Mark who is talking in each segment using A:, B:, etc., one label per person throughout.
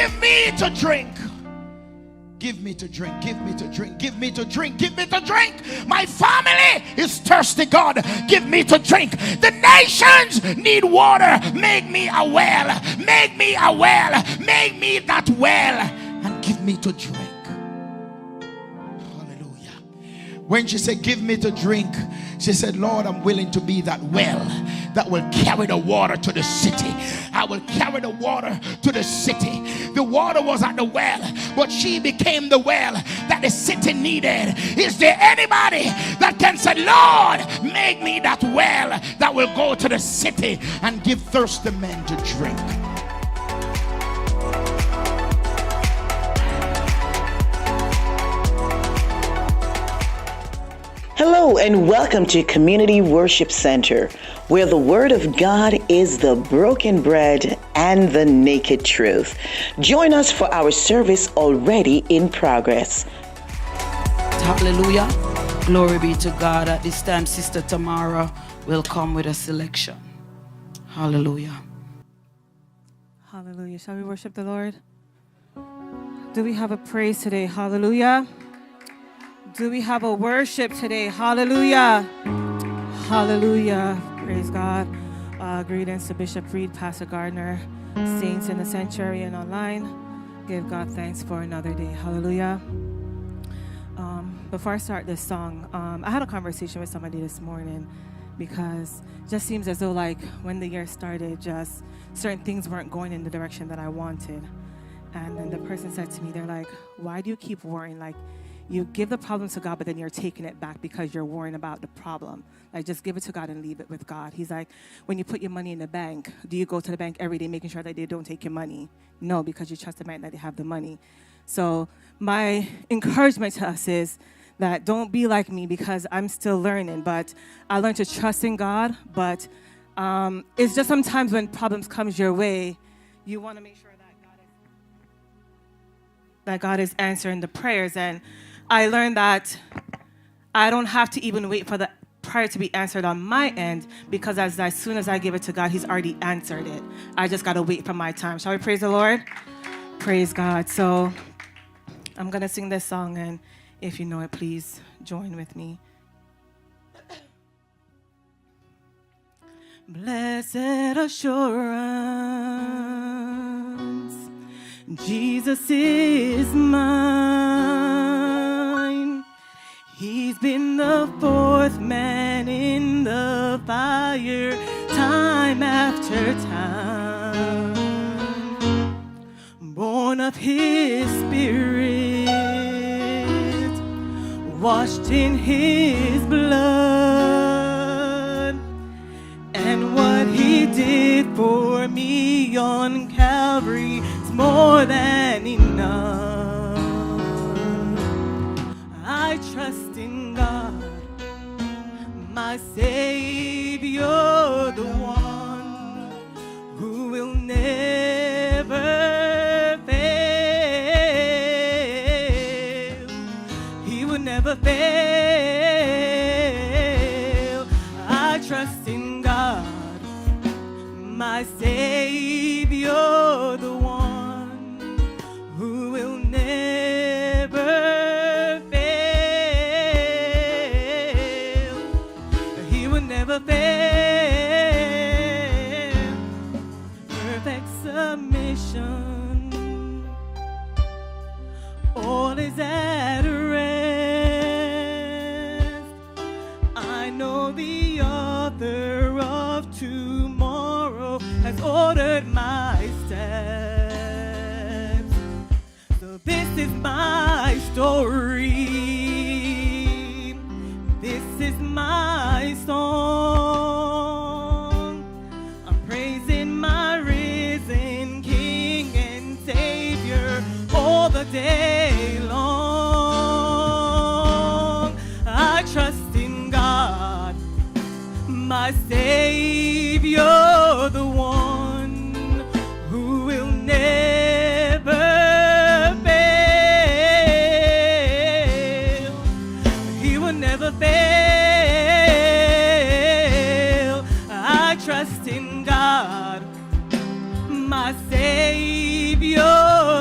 A: give me to drink. Give me to drink, give me to drink, give me to drink, give me to drink. My family is thirsty, God. Give me to drink. The nations need water. Make me a well. Make me a well. Make me that well. And give me to drink. Hallelujah. When she said, give me to drink, she said, Lord, I'm willing to be that well that will carry the water to the city. I will carry the water to the city. The water was at the well, but she became the well that the city needed. Is there anybody that can say, Lord, make me that well that will go to the city and give thirsty men to drink?
B: Hello and welcome to Community Worship Center, where the Word of God is the broken bread and the naked truth. Join us for our service already in progress.
C: Hallelujah. Glory be to God. At this time, Sister Tamara will come with a selection. Hallelujah.
D: Hallelujah. Shall we worship the Lord? Do we have a praise today? Hallelujah. Do we have a worship today? Hallelujah. Hallelujah. Praise God. Greetings to Bishop Reid, Pastor Gardner, saints in the sanctuary and online. Give God thanks for another day. Hallelujah. Before I start this song, I had a conversation with somebody this morning because it just seems as though like when the year started, just certain things weren't going in the direction that I wanted. And then the person said to me, they're like, why do you keep worrying? Like, you give the problem to God, but then you're taking it back because you're worrying about the problem. Like, just give it to God and leave it with God. He's like, when you put your money in the bank, do you go to the bank every day making sure that they don't take your money? No, because you trust the bank that they have the money. So my encouragement to us is that don't be like me because I'm still learning, but I learned to trust in God. But it's just sometimes when problems comes your way, you want to make sure that God is answering the prayers. And I learned that I don't have to even wait for the prayer to be answered on my end because as soon as I give it to God, He's already answered it. I just got to wait for my time. Shall we praise the Lord? Praise God. So I'm going to sing this song, and if you know it, please join with me. Blessed assurance, Jesus is mine. He's been the fourth man in the fire, time after time. Born of His Spirit, washed in His blood, and what He did for me on Calvary is more than enough. I trust in God, my Savior, the one who will never fail. He will never fail. I trust in God, my Savior, the one who will never fail. He will never fail. Perfect submission, all is at rest. I know the author of tomorrow has ordered my steps. So this is my story. This is my song. I'm praising my risen King and Savior all the day long. I trust in God, my Savior, the one who will never fail. He will never fail. I trust in God, my Savior,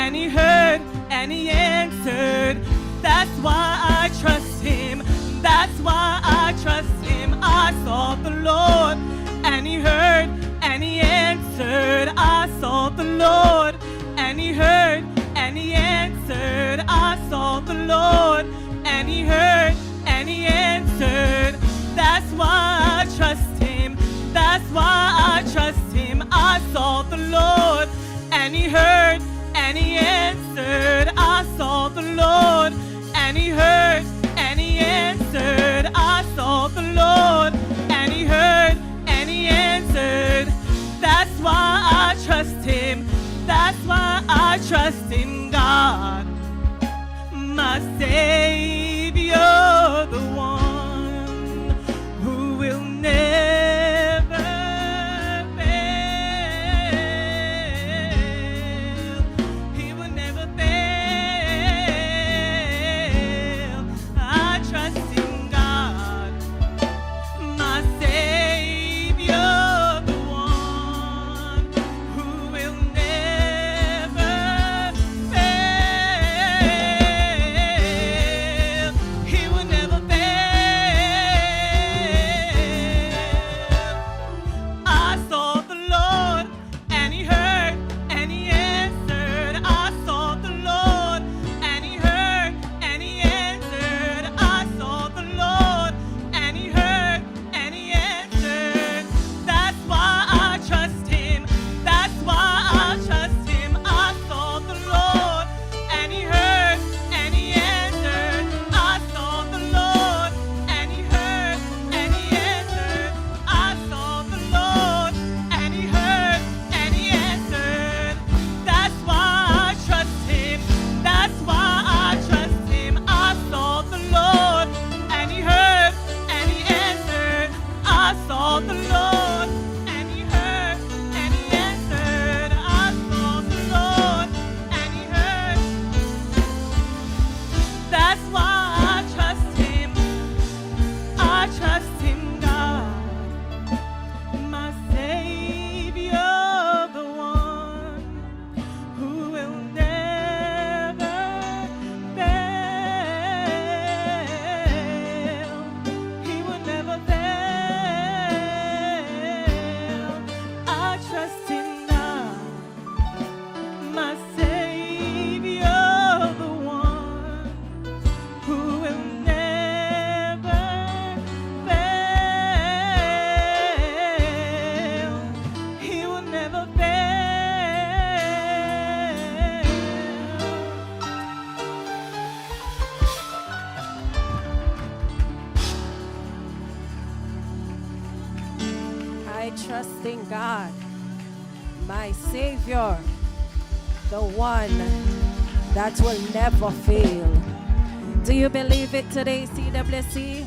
D: and he heard, and he answered. That's why I trust him. That's why I trust him. I sought the Lord, and he heard, and he answered. I sought the Lord, and he heard, and he answered. I sought the Lord, and he heard, and he answered. That's why I trust him. That's why I trust him. I sought the Lord, and he heard, and he answered. I sought the Lord, and he heard, and he answered. I sought the Lord, and he heard, and he answered. That's why I trust him. That's why I trust in God, my Savior, the one who will never fail. He will never fail. I trust in God, my Savior, the one who will never fail. He will never fail. I sought the Lord, and he heard, and he answered. I sought the Lord, and he heard, and he answered. I sought the Lord, and he heard, and he answered. That's why I trust him. That's why I trust him. I sought the Lord, and he heard, and he answered. I sought the Lord, and he heard, and he answered. I sought the Lord, and he heard, and he answered. That's why I trust him. That's why I trust him. I sought the Lord, and he heard, and he answered. I sought the Lord, and he heard, and he answered. I sought the Lord, and he heard. That's why I trust him. I trust him, God, my Savior, the one who will never fail. He will never fail. I trust in God, my Savior, the one who will never fail. He will never fail.
E: I trust in God, my Savior, the one that will never fail. Do you believe it today, CWC?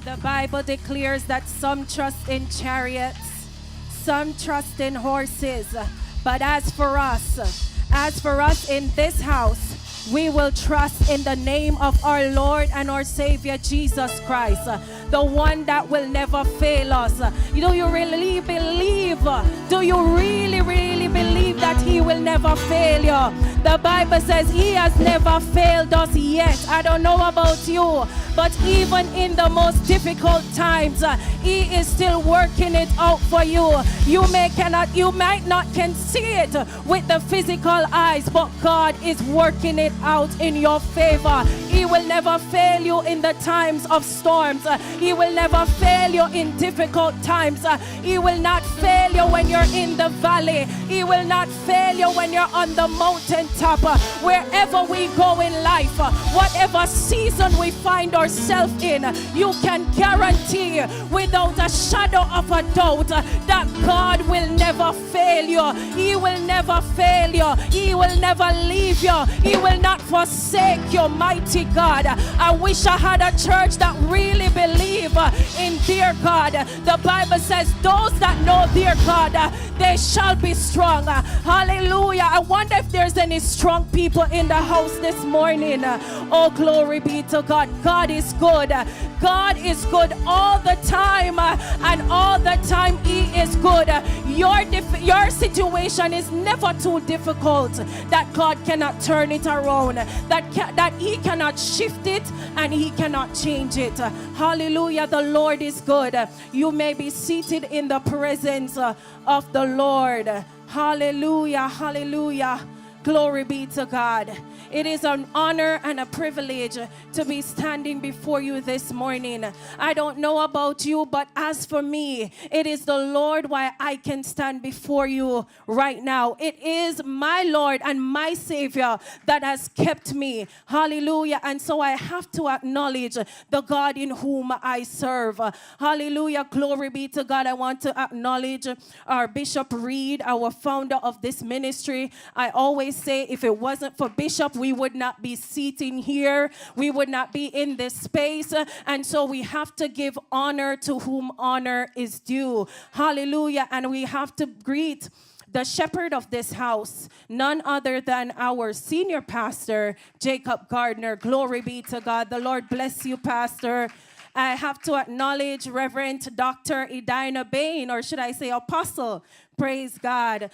E: The Bible declares that some trust in chariots, some trust in horses, but as for us in this house, we will trust in the name of our Lord and our Savior Jesus Christ, the one that will never fail us. Do you really believe? Do you really believe that he will never fail you? The Bible says he has never failed us yet. I don't know about you, but even in the most difficult times, he is still working it out for you. You might not can see it with the physical eyes, but God is working it out in your favor. He will never fail you in the times of storms. He will never fail you in difficult times. He will not fail you when you're in the valley. He will not fail you when you're on the mountaintop. Wherever we go in life, whatever season we find ourselves in, you can guarantee without a shadow of a doubt that God will never fail you. He will never fail you. He will never leave you. He will not forsake you, mighty God. I wish I had a church that really believe in their God. The Bible says those that know their God, they shall be strong. Hallelujah. I wonder if there's any strong people in the house this morning. Oh, glory be to God. God is good. God is good all the time, and all the time He is good. Your situation is never too difficult that God cannot turn it around, that He cannot shift it and He cannot change it. Hallelujah. The Lord is good. You may be seated in the presence of the Lord. Hallelujah. Hallelujah. Glory be to God. It is an honor and a privilege to be standing before you this morning. I don't know about you, but as for me, it is the Lord why I can stand before you right now. It is my Lord and my Savior that has kept me. Hallelujah. And so I have to acknowledge the God in whom I serve. Hallelujah. Glory be to God. I want to acknowledge our Bishop Reid, our founder of this ministry. I always say if it wasn't for Bishop, we would not be sitting here. We would not be in this space. And so we have to give honor to whom honor is due. Hallelujah. And we have to greet the shepherd of this house, none other than our senior pastor, Jacob Gardner. Glory be to God. The Lord bless you, Pastor. I have to acknowledge Reverend Dr. Edina Bain, or should I say Apostle. Praise God.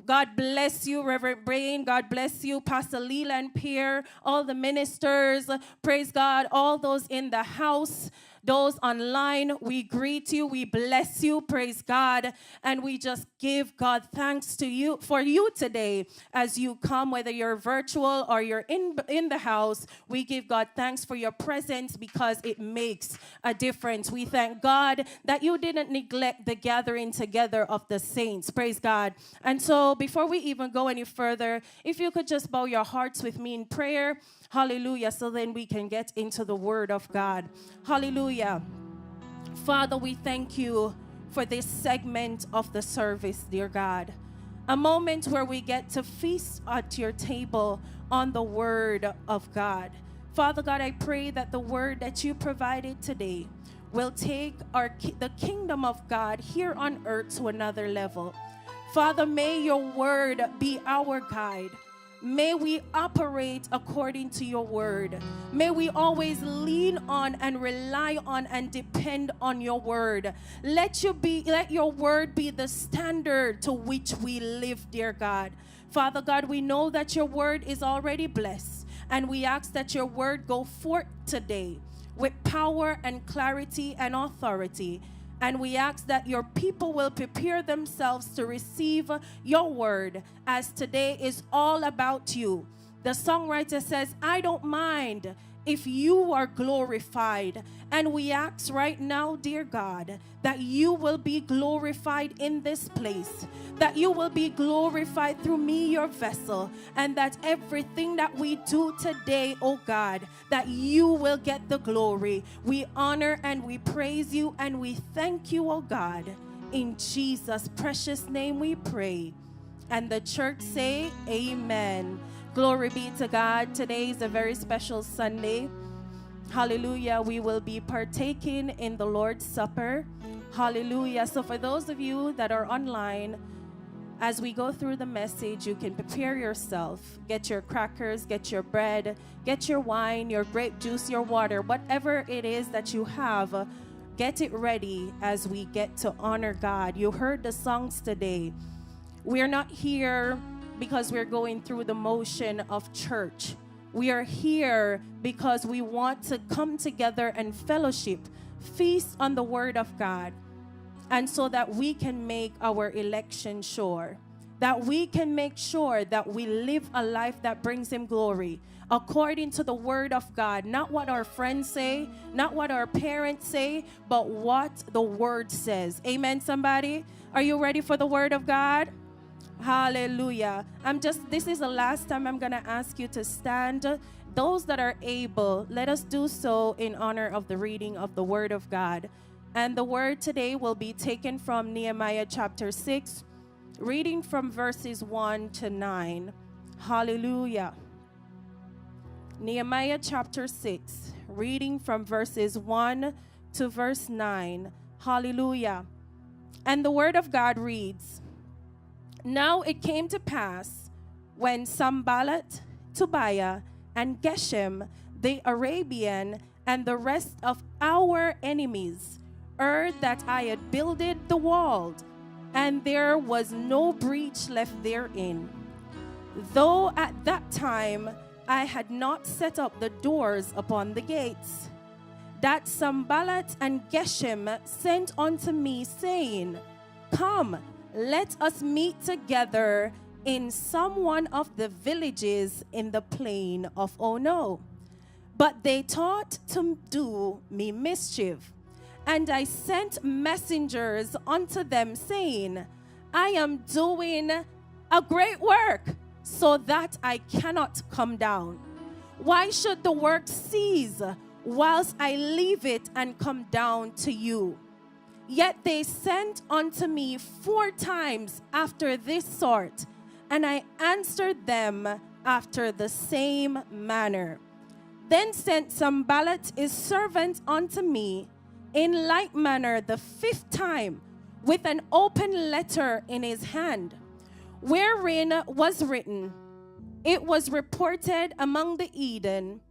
E: God bless you, Reverend Brain. God bless you, Pastor Leland Pierre, all the ministers. Praise God, all those in the house, those online. We greet you. We bless you. Praise God. And we just give God thanks to you for you today as you come, whether you're virtual or you're in the house. We give God thanks for your presence because it makes a difference. We thank God that you didn't neglect the gathering together of the saints. Praise God. And so before we even go any further, if you could just bow your hearts with me in prayer. Hallelujah. So then we can get into the word of God. Hallelujah. Father, we thank you for this segment of the service, dear God. A moment where we get to feast at your table on the word of God. Father God, I pray that the word that you provided today will take the kingdom of God here on earth to another level. Father, may your word be our guide. May we operate according to your word. May we always lean on and rely on and depend on your word. Let your word be the standard to which we live, dear God. Father God, we know that your word is already blessed, and we ask that your word go forth today with power and clarity and authority. And we ask that your people will prepare themselves to receive your word, as today is all about you. The songwriter says, I don't mind if you are glorified. And we ask right now, dear God, that you will be glorified in this place, that you will be glorified through me, your vessel, and that everything that we do today, oh God, that you will get the glory. We honor and we praise you and we thank you, oh God. In Jesus' precious name we pray. And the church say, amen. Glory be to God. Today is a very special Sunday. Hallelujah. We will be partaking in the Lord's Supper. Hallelujah. So for those of you that are online, as we go through the message, you can prepare yourself. Get your crackers, get your bread, get your wine, your grape juice, your water, whatever it is that you have, get it ready as we get to honor God. You heard the songs today. We're not here because we're going through the motion of church. We are here because we want to come together and fellowship, feast on the word of God, and so that we can make our election sure, that we can make sure that we live a life that brings him glory according to the word of God, not what our friends say, not what our parents say, but what the word says. Amen, somebody? Are you ready for the word of God? Hallelujah. This is the last time I'm going to ask you to stand. Those that are able, let us do so in honor of the reading of the word of God. And the word today will be taken from Nehemiah chapter 6, reading from verses 1 to 9. Hallelujah. Nehemiah chapter 6, reading from verses 1 to verse 9. Hallelujah. And the word of God reads, Now it came to pass when Sanballat, Tobiah, and Geshem, the Arabian, and the rest of our enemies heard that I had builded the wall, and there was no breach left therein. Though at that time I had not set up the doors upon the gates, that Sanballat and Geshem sent unto me, saying, Come, let us meet together in some one of the villages in the plain of Ono. But they thought to do me mischief. And I sent messengers unto them, saying, I am doing a great work, so that I cannot come down. Why should the work cease, whilst I leave it and come down to you? Yet they sent unto me 4 times after this sort, and I answered them after the same manner. Then sent Sanballat his servant unto me in like manner the 5th time, with an open letter in his hand, wherein was written, It was reported among the Eden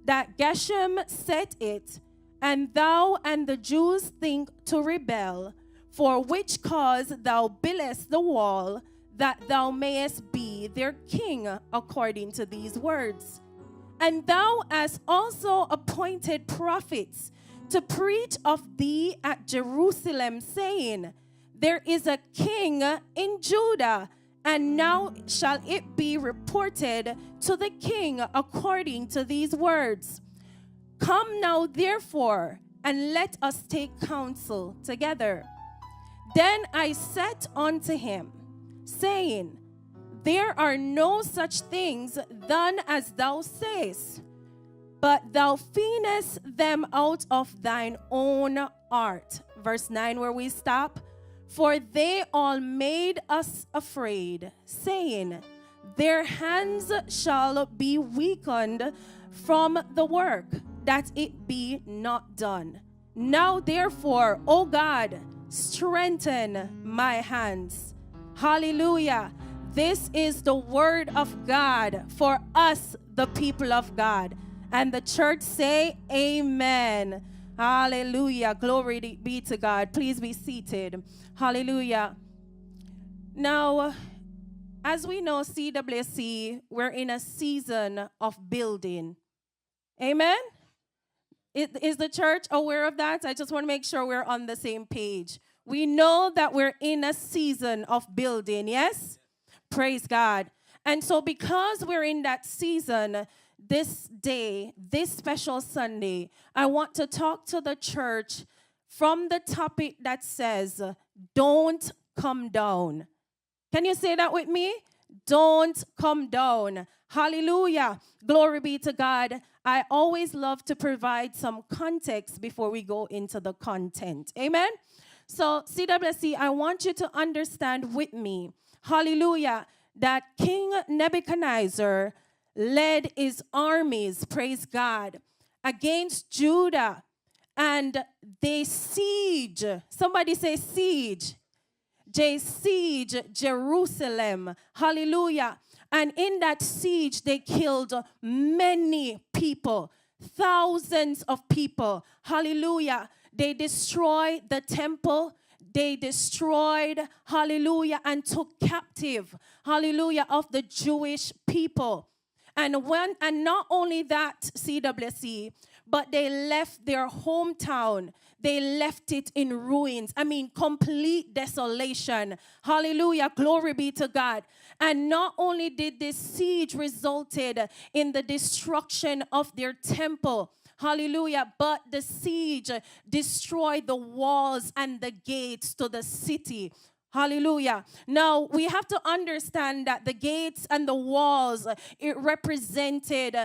E: that Geshem set it, and thou and the Jews think to rebel, for which cause thou buildest the wall, that thou mayest be their king, according to these words. And thou hast also appointed prophets to preach of thee at Jerusalem, saying, There is a king in Judah, and now shall it be reported to the king according to these words. Come now, therefore, and let us take counsel together. Then I said unto him, saying, There are no such things done as thou sayest, but thou feignest them out of thine own heart. Verse 9, where we stop. For they all made us afraid, saying, Their hands shall be weakened from the work, that it be not done. Now therefore, O God, strengthen my hands. Hallelujah. This is the word of God for us, the people of God. And the church say, Amen. Hallelujah. Glory be to God. Please be seated. Hallelujah. Now, as we know, CWC, we're in a season of building. Amen? Is the church aware of that? I just want to make sure we're on the same page. We know that we're in a season of building, yes? Praise God. And so because we're in that season, this day, this special Sunday, I want to talk to the church from the topic that says, don't come down. Can you say that with me? Don't come down. Hallelujah. Glory be to God. I always love to provide some context before we go into the content. Amen? So, CWC, I want you to understand with me, hallelujah, that King Nebuchadnezzar led his armies, praise God, against Judah, and they siege. Somebody say siege. They siege Jerusalem. Hallelujah. And in that siege, they killed many people, thousands of people. Hallelujah. They destroyed the temple. They destroyed, hallelujah, and took captive, hallelujah, of the Jewish people. And not only that, CWC, but they left their hometown. They left it in ruins. I mean, complete desolation. Hallelujah. Glory be to God. And not only did this siege resulted in the destruction of their temple, hallelujah, but the siege destroyed the walls and the gates to the city. Hallelujah. Now, we have to understand that the gates and the walls, it represented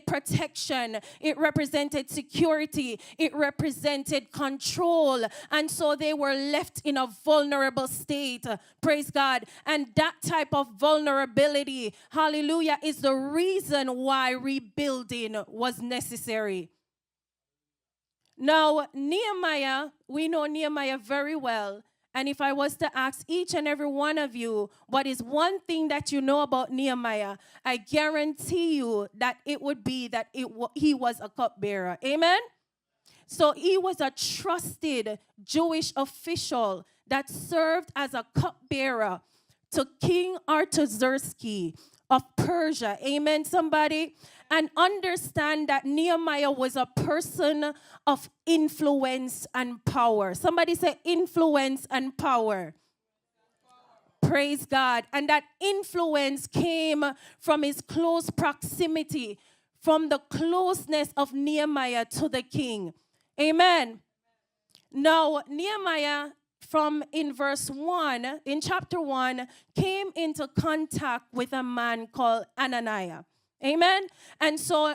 E: protection. It represented security. It represented control. And so they were left in a vulnerable state. Praise God. And that type of vulnerability, hallelujah, is the reason why rebuilding was necessary. Now, Nehemiah, we know Nehemiah very well, And if I was to ask each and every one of you, what is one thing that you know about Nehemiah, I guarantee you that it would be that he was a cupbearer. Amen? So he was a trusted Jewish official that served as a cupbearer to King Artaxerxes of Persia. Amen, somebody? And understand that Nehemiah was a person of influence and power. Somebody say influence and power. Praise God. And that influence came from his close proximity, from the closeness of Nehemiah to the king. Amen. Now, Nehemiah, in chapter 1, came into contact with a man called Ananias. Amen. And so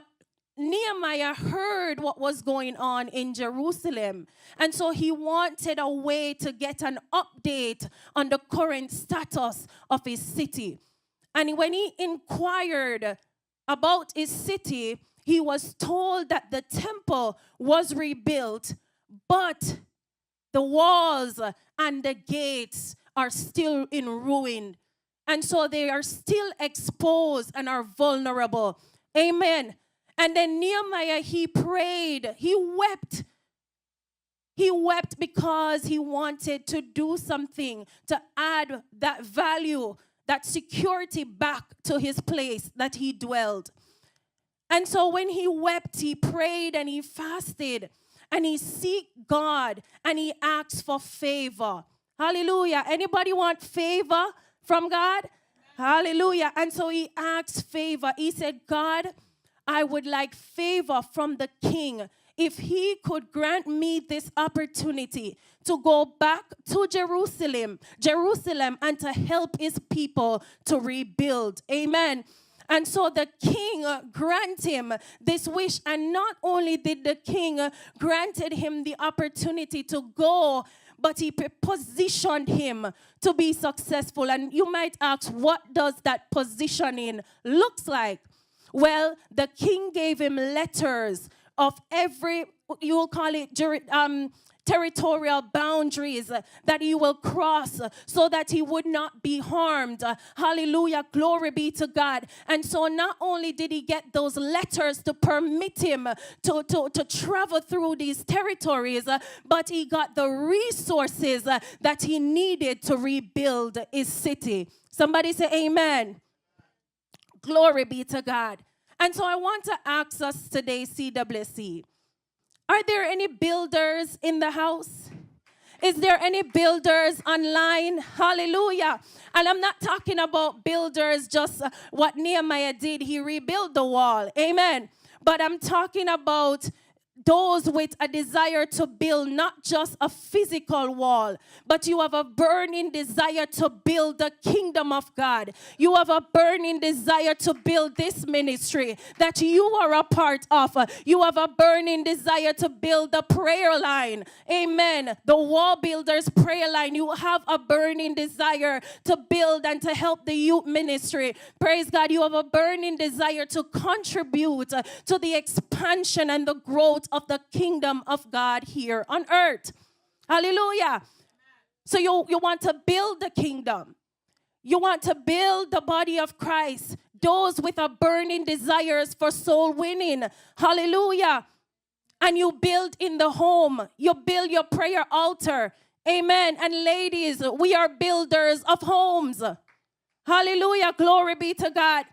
E: Nehemiah heard what was going on in Jerusalem. And so he wanted a way to get an update on the current status of his city. And when he inquired about his city, he was told that the temple was rebuilt, but the walls and the gates are still in ruin. And so they are still exposed and are vulnerable. Amen. And then Nehemiah, he prayed, he wept. He wept because he wanted to do something to add that value, that security back to his place that he dwelled. And so when he wept, he prayed and he fasted and he seeked God and he asked for favor. Hallelujah. Anybody want favor from God? Hallelujah. And so he asked favor. He said, God, I would like favor from the king if he could grant me this opportunity to go back to Jerusalem and to help his people to rebuild. Amen. And so the king granted him this wish. And not only did the king granted him the opportunity to go, but he positioned him to be successful. And you might ask, what does that positioning looks like? Well, the king gave him letters of every, you will call it territorial boundaries that he will cross so that he would not be harmed. Hallelujah. Glory be to God. And so not only did he get those letters to permit him to travel through these territories, but he got the resources that he needed to rebuild his city. Somebody say amen. Glory be to God. And so I want to ask us today, CWC, are there any builders in the house? Is there any builders online? Hallelujah. And I'm not talking about builders, just what Nehemiah did. He rebuilt the wall. Amen. But I'm talking about those with a desire to build not just a physical wall, but you have a burning desire to build the kingdom of God. You have a burning desire to build this ministry that you are a part of. You have a burning desire to build the prayer line. Amen. The wall builders prayer line. You have a burning desire to build and to help the youth ministry. Praise God. You have a burning desire to contribute to the expansion and the growth of the kingdom of God here on earth. Hallelujah. So you want to build the kingdom. You want to build the body of Christ. Those with a burning desires for soul winning. Hallelujah. And you build in the home. You build your prayer altar. Amen. And ladies, we are builders of homes. Hallelujah. Glory be to God.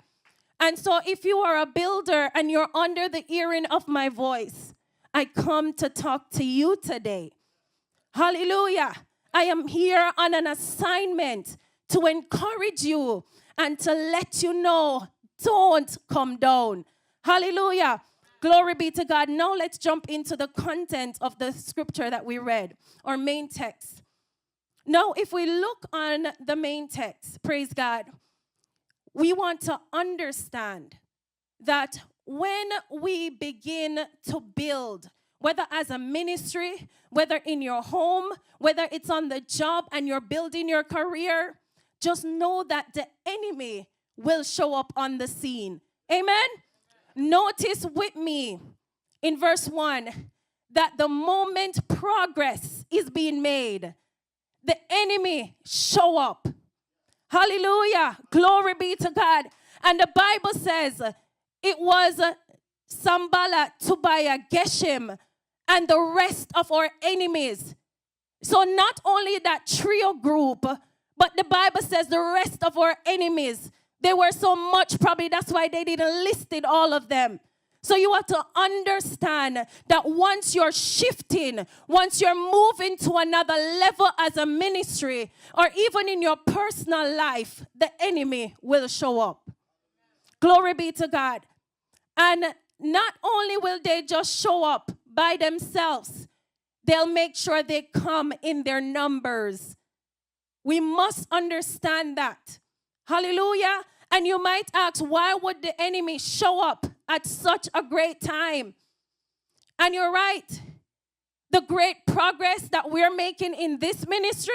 E: And so if you are a builder and you're under the hearing of my voice, I come to talk to you today. Hallelujah. I am here on an assignment to encourage you and to let you know, don't come down. Hallelujah. Glory be to God. Now let's jump into the content of the scripture that we read, our main text. Now, if we look on the main text, praise God, we want to understand that when we begin to build, whether as a ministry, whether in your home, whether it's on the job and you're building your career, just know that the enemy will show up on the scene. Amen? Notice with me in verse 1 that the moment progress is being made, the enemy show up. Hallelujah. Glory be to God. And the Bible says it was Sanballat, Tobiah, Geshem, and the rest of our enemies. So not only that trio group, but the Bible says the rest of our enemies. They were so much, probably that's why they didn't list it, all of them. So you have to understand that once you're shifting, once you're moving to another level as a ministry, or even in your personal life, the enemy will show up. Glory be to God. And not only will they just show up by themselves, they'll make sure they come in their numbers. We must understand that. Hallelujah. And you might ask, why would the enemy show up at such a great time? And you're right. The great progress that we're making in this ministry,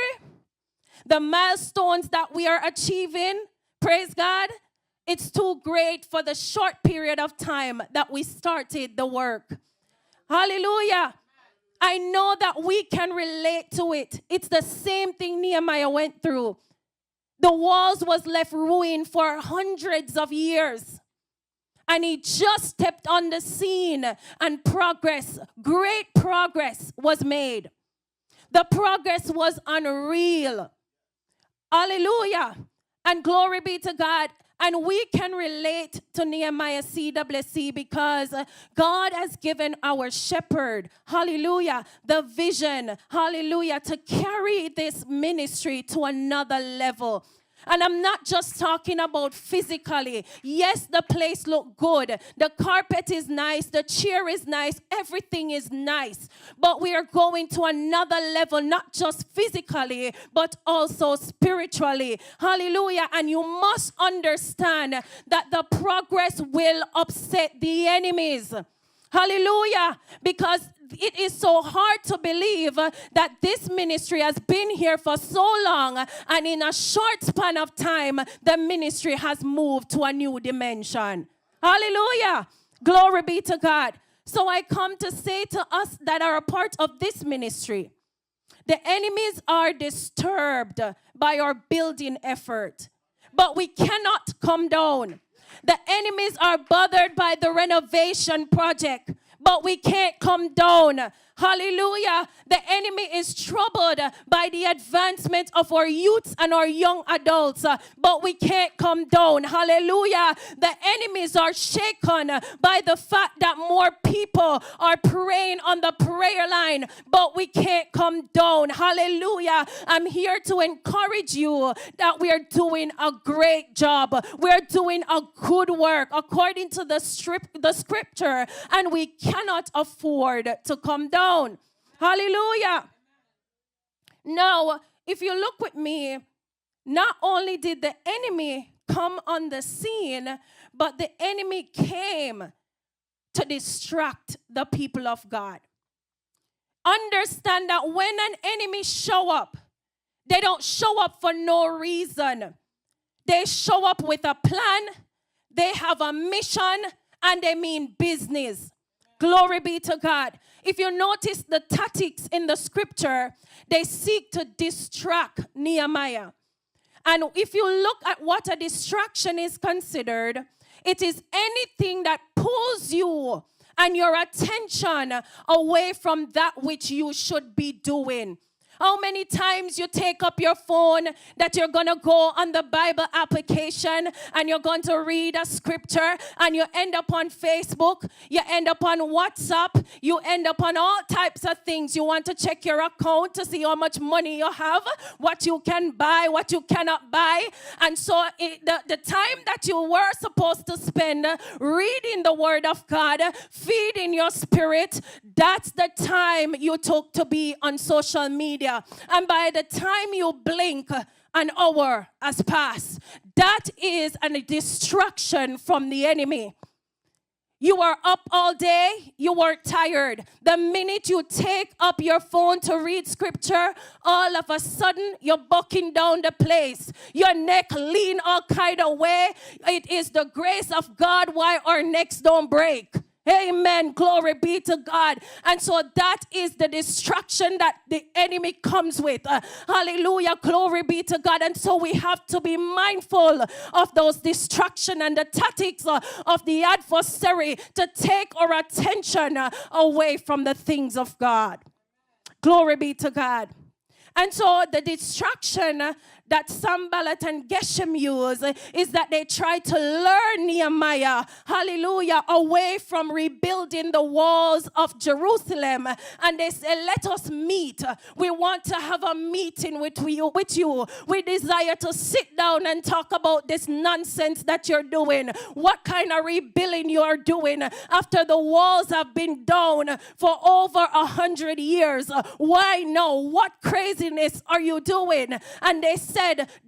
E: the milestones that we are achieving, praise God, it's too great for the short period of time that we started the work. Hallelujah. I know that we can relate to it. It's the same thing Nehemiah went through. The walls was left ruined for hundreds of years. And he just stepped on the scene and progress, great progress was made. The progress was unreal. Hallelujah. And glory be to God. And we can relate to Nehemiah CWC because God has given our shepherd, hallelujah, the vision, hallelujah, to carry this ministry to another level. And I'm not just talking about physically. Yes, the place look good. The carpet is nice. The chair is nice. Everything is nice. But we are going to another level, not just physically, but also spiritually. Hallelujah. And you must understand that the progress will upset the enemies. Hallelujah. Because it is so hard to believe that this ministry has been here for so long, and in a short span of time, the ministry has moved to a new dimension. Hallelujah. Glory be to God. So I come to say to us that are a part of this ministry, the enemies are disturbed by our building effort, but we cannot come down. The enemies are bothered by the renovation project, but we can't come down. Hallelujah. The enemy is troubled by the advancement of our youths and our young adults, but we can't come down. Hallelujah. The enemies are shaken by the fact that more people are praying on the prayer line, but we can't come down. Hallelujah. I'm here to encourage you that we are doing a great job. We're doing a good work according to the scripture, and we cannot afford to come down. Hallelujah. Now, if you look with me, not only did the enemy come on the scene, but the enemy came to distract the people of God. Understand that when an enemy show up, they don't show up for no reason. They show up with a plan, they have a mission, and they mean business. Glory be to God. If you notice the tactics in the scripture, they seek to distract Nehemiah. And if you look at what a distraction is considered, it is anything that pulls you and your attention away from that which you should be doing. How many times you take up your phone that you're going to go on the Bible application and you're going to read a scripture and you end up on Facebook, you end up on WhatsApp, you end up on all types of things. You want to check your account to see how much money you have, what you can buy, what you cannot buy. And so the time that you were supposed to spend reading the word of God, feeding your spirit, that's the time you took to be on social media. And by the time you blink, an hour has passed. That is a distraction from the enemy. You are up all day, you are tired. The minute you take up your phone to read scripture, all of a sudden you're bucking down the place. Your neck lean all kind of way. It is the grace of God why our necks don't break. Amen. Glory be to God. And so that is the destruction that the enemy comes with. Hallelujah. Glory be to God. And so we have to be mindful of those destruction and the tactics of the adversary to take our attention away from the things of God. Glory be to God. And so the distraction that Sanballat and Geshem use is that they try to lure Nehemiah, hallelujah, away from rebuilding the walls of Jerusalem. And they say, let us meet. We want to have a meeting with you. We desire to sit down and talk about this nonsense that you're doing. What kind of rebuilding you are doing after the walls have been down for over 100 years. Why no? What craziness are you doing? And they said,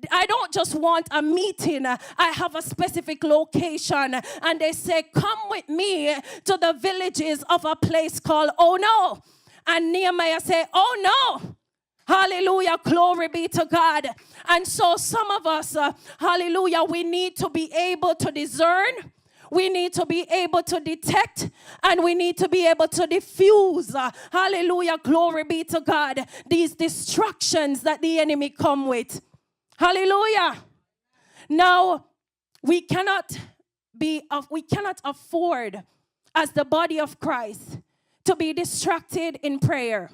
E: I don't just want a meeting. I have a specific location. And they say, come with me to the villages of a place called Oh No. And Nehemiah said, oh no. Hallelujah, glory be to God. And so some of us, hallelujah, we need to be able to discern. We need to be able to detect, and we need to be able to diffuse, hallelujah, glory be to God, these distractions that the enemy come with. Hallelujah. Now, we cannot afford, as the body of Christ, to be distracted in prayer.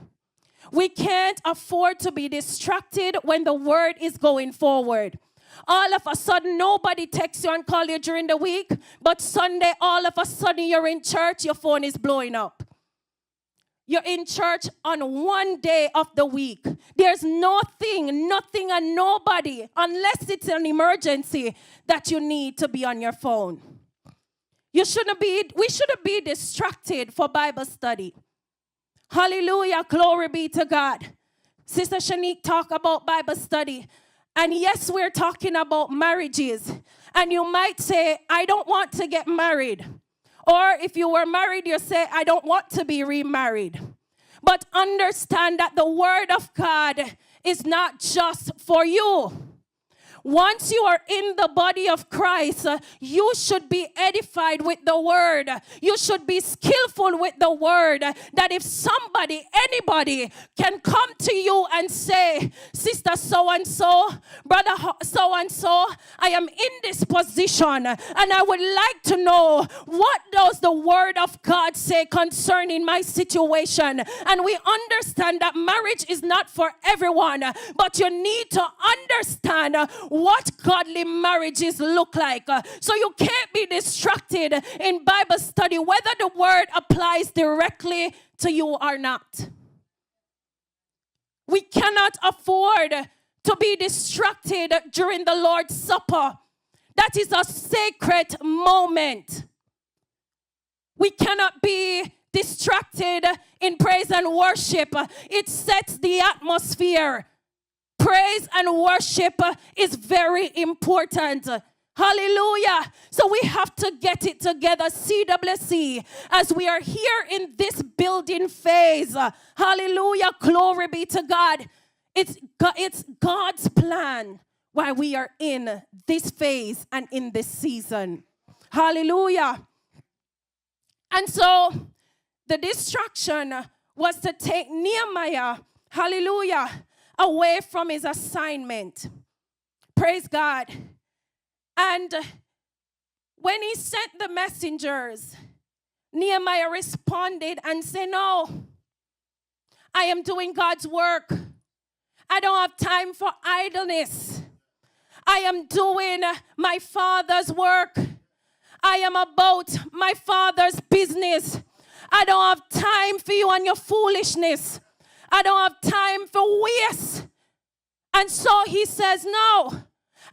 E: We can't afford to be distracted when the word is going forward. All of a sudden, nobody texts you and calls you during the week, but Sunday, all of a sudden, you're in church, your phone is blowing up. You're in church on one day of the week. There's nothing and nobody, unless it's an emergency, that you need to be on your phone. We shouldn't be distracted for Bible study. Hallelujah, glory be to God. Sister Shanique talked about Bible study. And yes, we're talking about marriages. And you might say, I don't want to get married. Or if you were married, you say, I don't want to be remarried. But understand that the word of God is not just for you. Once you are in the body of Christ, you should be edified with the word. You should be skillful with the word. That if anybody can come to you and say, Sister so-and-so, Brother so-and-so, I am in this position and I would like to know, what does the word of God say concerning my situation? And we understand that marriage is not for everyone, but you need to understand what godly marriages look like. So you can't be distracted in Bible study whether the word applies directly to you or not. We cannot afford to be distracted during the Lord's Supper. That is a sacred moment. We cannot be distracted in praise and worship. It sets the atmosphere. Praise and worship is very important. Hallelujah. So we have to get it together, CWC, as we are here in this building phase. Hallelujah. Glory be to God. It's God's plan why we are in this phase and in this season. Hallelujah. And so the distraction was to take Nehemiah, hallelujah, away from his assignment. Praise God. And when he sent the messengers, Nehemiah responded and said, no, I am doing God's work. I don't have time for idleness. I am doing my Father's work. I am about my Father's business. I don't have time for you and your foolishness. I don't have time for waste. And so he says, no,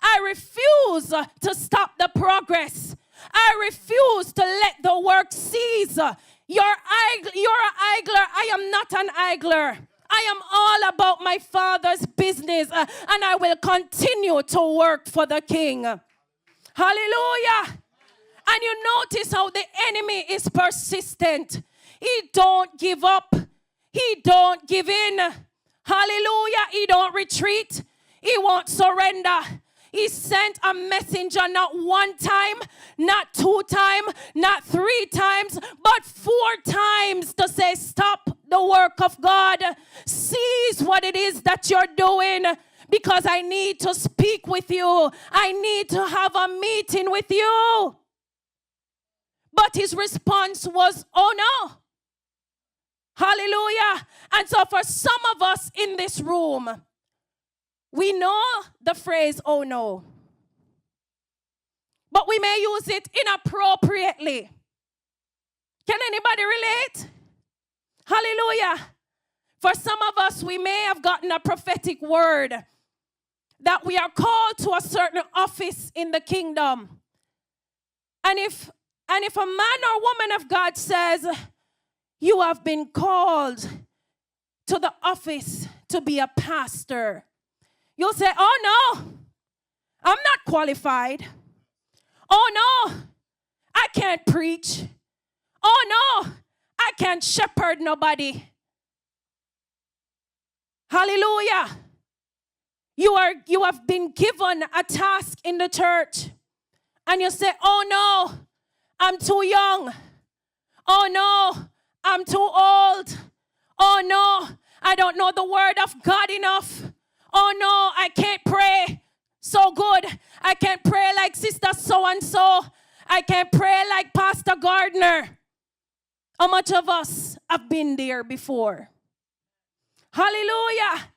E: I refuse to stop the progress. I refuse to let the work cease. You're an idler. I am not an idler. I am all about my Father's business, and I will continue to work for the King. Hallelujah. And you notice how the enemy is persistent. He don't give up. He don't give in. Hallelujah. He don't retreat. He won't surrender. He sent a messenger not one time, not two times, not three times, but work of God, cease what it is that you're doing, because I need to speak with you. I need to have a meeting with you. But his response was, oh no. Hallelujah. And so for some of us in this room, we know the phrase, oh no. But we may use it inappropriately. Can anybody relate? Hallelujah. For some of us, we may have gotten a prophetic word that we are called to a certain office in the kingdom. And if a man or woman of God says, you have been called to the office to be a pastor, you'll say, oh no, I'm not qualified. Oh no, I can't preach. Oh no, I can't shepherd nobody. Hallelujah. You have been given a task in the church, and you say, oh no, I'm too young. Oh no, I'm too old. Oh no, I don't know the word of God enough. Oh no, I can't pray so good. I can't pray like Sister so-and-so. I can't pray like Pastor Gardner. How much of us have been there before? Hallelujah.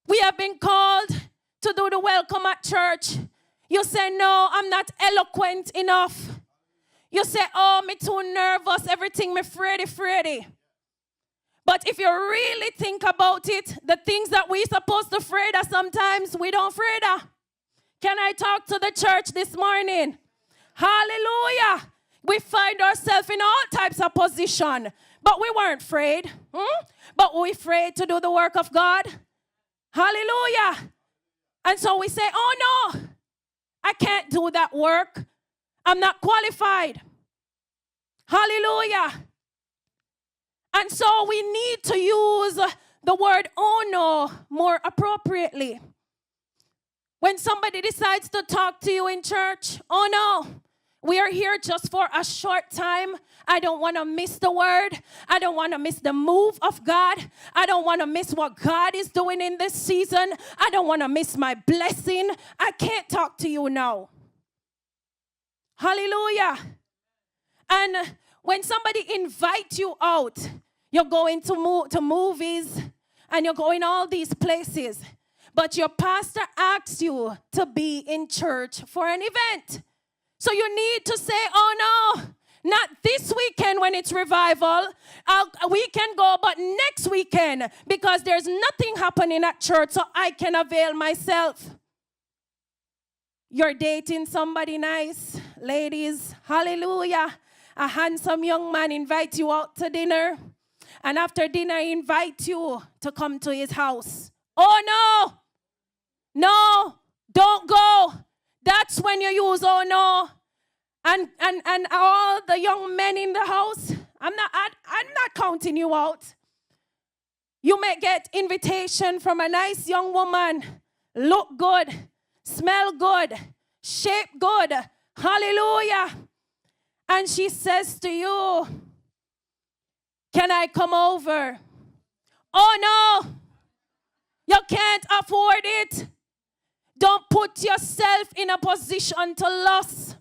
E: We have been called to do the welcome at church. You say, no, I'm not eloquent enough. You say, oh, me too nervous, everything me fraidy. But if you really think about it, the things that we're supposed to afraid of sometimes, we don't afraid of. Can I talk to the church this morning? Hallelujah. We find ourselves in all types of position, but we weren't afraid. But we're afraid to do the work of God. Hallelujah. And so we say, oh no, I can't do that work. I'm not qualified. Hallelujah. And so we need to use the word oh no more appropriately. When somebody decides to talk to you in church, oh no, we are here just for a short time. I don't want to miss the word. I don't want to miss the move of God. I don't want to miss what God is doing in this season. I don't want to miss my blessing. I can't talk to you now. Hallelujah. And when somebody invites you out, you're going to movies and you're going all these places, but your pastor asks you to be in church for an event. So you need to say, oh no, not this weekend when it's revival. We can go, but next weekend, because there's nothing happening at church, so I can avail myself. You're dating somebody nice, ladies, hallelujah. A handsome young man invites you out to dinner, and after dinner he invites you to come to his house. Oh no, don't go. That's when you use oh no. And all the young men in the house, I'm not counting you out. You may get invitation from a nice young woman, look good, smell good, shape good, hallelujah. And she says to you, can I come over? Oh no, you can't afford it. Don't put yourself in a position to lust.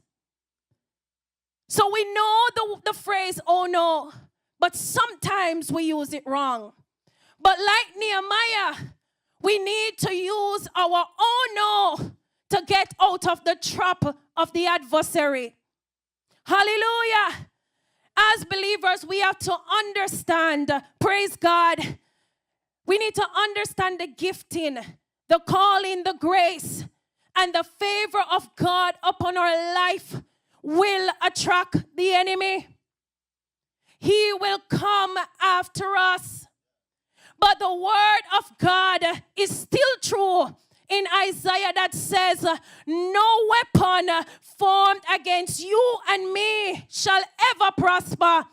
E: So we know the phrase, oh no, but sometimes we use it wrong. But like Nehemiah, we need to use our oh no to get out of the trap of the adversary. Hallelujah. As believers, we have to understand, praise God, we need to understand the gifting, the calling, the grace, and the favor of God upon our life will attract the enemy. He will come after us. But the word of God is still true in Isaiah that says, no weapon formed against you and me shall ever prosper.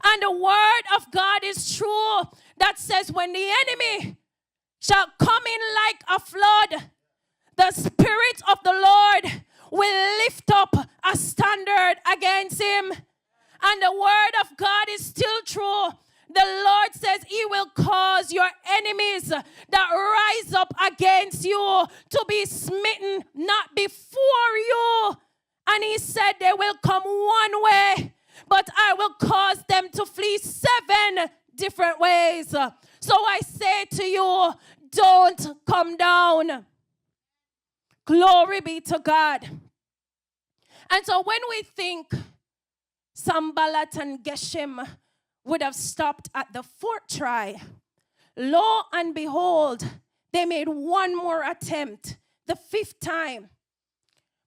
E: And the word of God is true that says when the enemy shall come in like a flood, the Spirit of the Lord will lift up a standard against him. And the word of God is still true The Lord says he will cause your enemies that rise up against you to be smitten, not before you. And he said they will come one way, but I will cause them to flee 7 different ways. So I say to you, don't come down. Glory be to God. And so when we think Sanballat and Geshem would have stopped at the 4th try, lo and behold, they made one more attempt, the 5th time.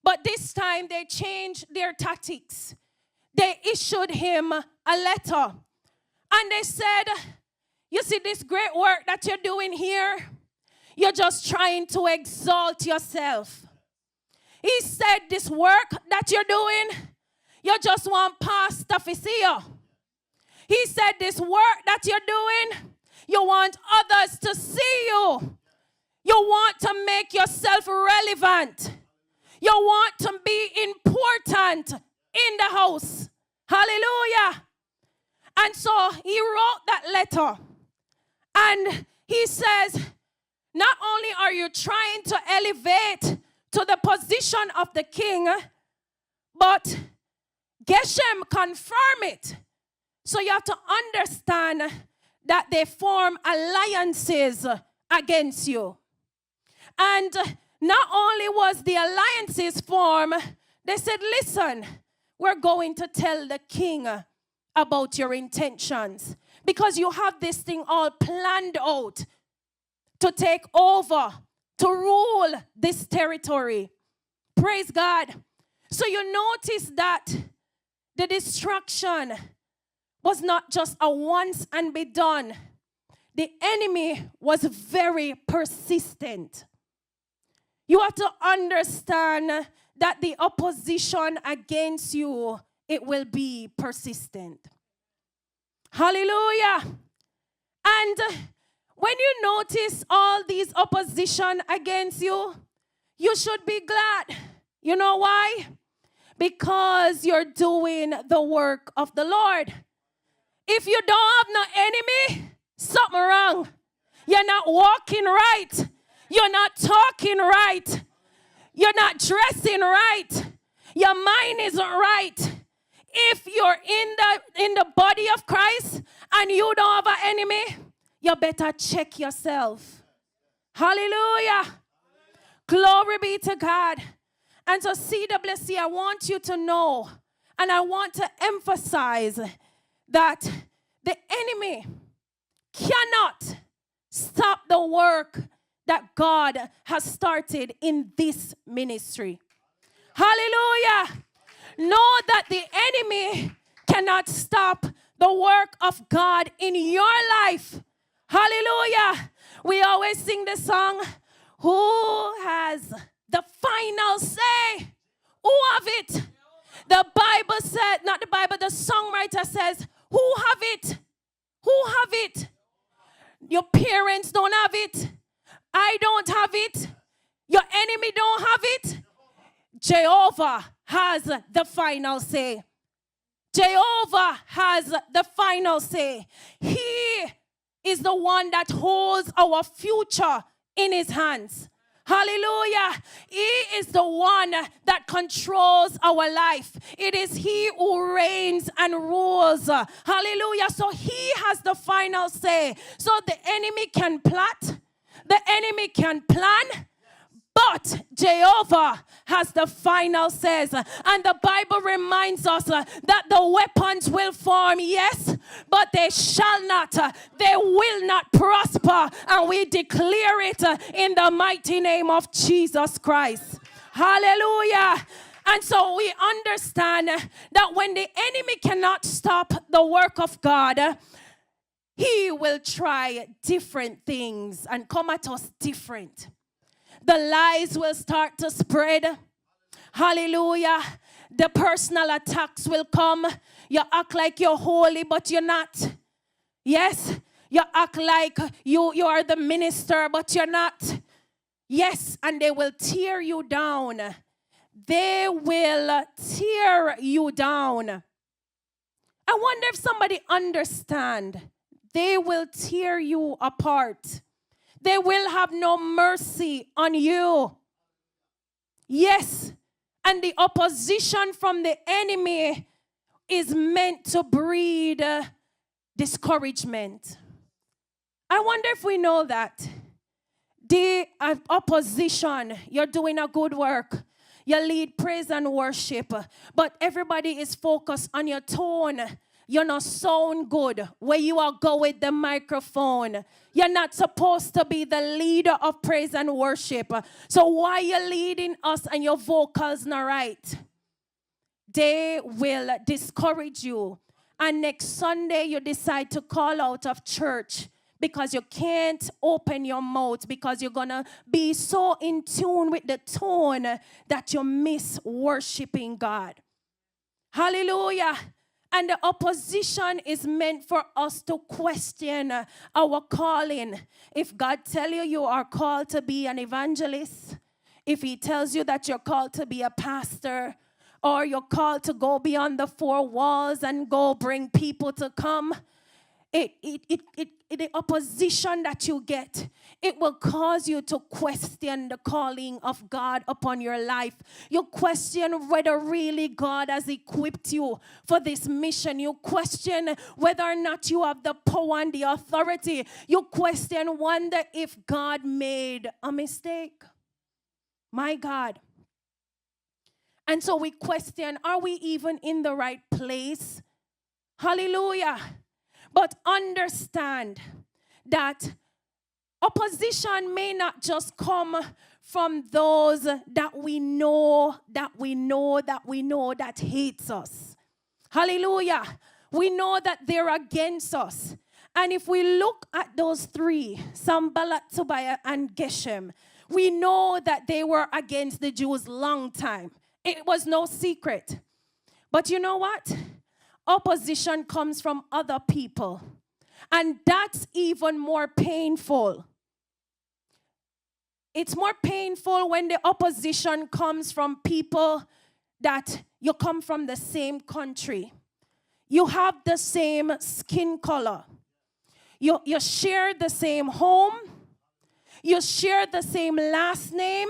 E: But this time they changed their tactics. They issued him a letter. And they said, you see this great work that you're doing here? You're just trying to exalt yourself. He said, this work that you're doing, you just want pastor to see you. He said, this work that you're doing, you want others to see you. You want to make yourself relevant. You want to be important in the house. Hallelujah. And so he wrote that letter. And he says, not only are you trying to elevate to the position of the king, but Geshem confirmed it. So you have to understand that they form alliances against you. And not only was the alliances formed, they said, listen, we're going to tell the king about your intentions, because you have this thing all planned out to take over, to rule this territory. Praise God. So you notice that the destruction was not just a once and be done. The enemy was very persistent. You have to understand that the opposition against you, it will be persistent. Hallelujah. And when you notice all these opposition against you, you should be glad. You know why? Because you're doing the work of the Lord. If you don't have no enemy, something wrong. You're not walking right. You're not talking right. You're not dressing right. Your mind isn't right. If you're in the body of Christ and you don't have an enemy, you better check yourself. Hallelujah. Glory be to God. And so CWC, I want you to know, and I want to emphasize that the enemy cannot stop the work that God has started in this ministry. Hallelujah. Know that the enemy cannot stop the work of God in your life. Hallelujah. We always sing the song, who has the final say? Who have it? The Bible said, not the Bible, the songwriter says, who have it? Who have it? Your parents don't have it. I don't have it. Your enemy don't have it. Jehovah has the final say. Jehovah has the final say. He is the one that holds our future in his hands. Hallelujah. He is the one that controls our life. It is he who reigns and rules. Hallelujah. So he has the final say. So the enemy can plot, the enemy can plan, but Jehovah has the final says. And the Bible reminds us that the weapons will form, yes, but they shall not, they will not prosper. And we declare it in the mighty name of Jesus Christ. Hallelujah. And so we understand that when the enemy cannot stop the work of God, he will try different things and come at us different. The lies will start to spread. Hallelujah. The personal attacks will come. You act like you're holy, but you're not. Yes. You act like you are the minister, but you're not. Yes. And they will tear you down. They will tear you down. I wonder if somebody understands they will tear you apart. They will have no mercy on you. Yes, and the opposition from the enemy is meant to breed discouragement. I wonder if we know that. The opposition, you're doing a good work. You lead praise and worship, but everybody is focused on your tone. You're not sound good where you are go with the microphone. You're not supposed to be the leader of praise and worship. So why you leading us and your vocals not right? They will discourage you. And next Sunday you decide to call out of church because you can't open your mouth because you're going to be so in tune with the tone that you miss worshiping God. Hallelujah. And the opposition is meant for us to question our calling. If God tell you you are called to be an evangelist, if he tells you that you're called to be a pastor, or you're called to go beyond the four walls and go bring people to come, the opposition that you get, it will cause you to question the calling of God upon your life. You question whether really God has equipped you for this mission. You question whether or not you have the power and the authority. You wonder if God made a mistake. My God. And so we question, are we even in the right place? Hallelujah. But understand that opposition may not just come from those that we know that hates us. Hallelujah. We know that they're against us. And if we look at those three, Sanballat, Tobiah, and Geshem, we know that they were against the Jews long time. It was no secret. But you know what? Opposition comes from other people. And that's even more painful. It's more painful when the opposition comes from people that you come from the same country. You have the same skin color. You share the same home. You share the same last name.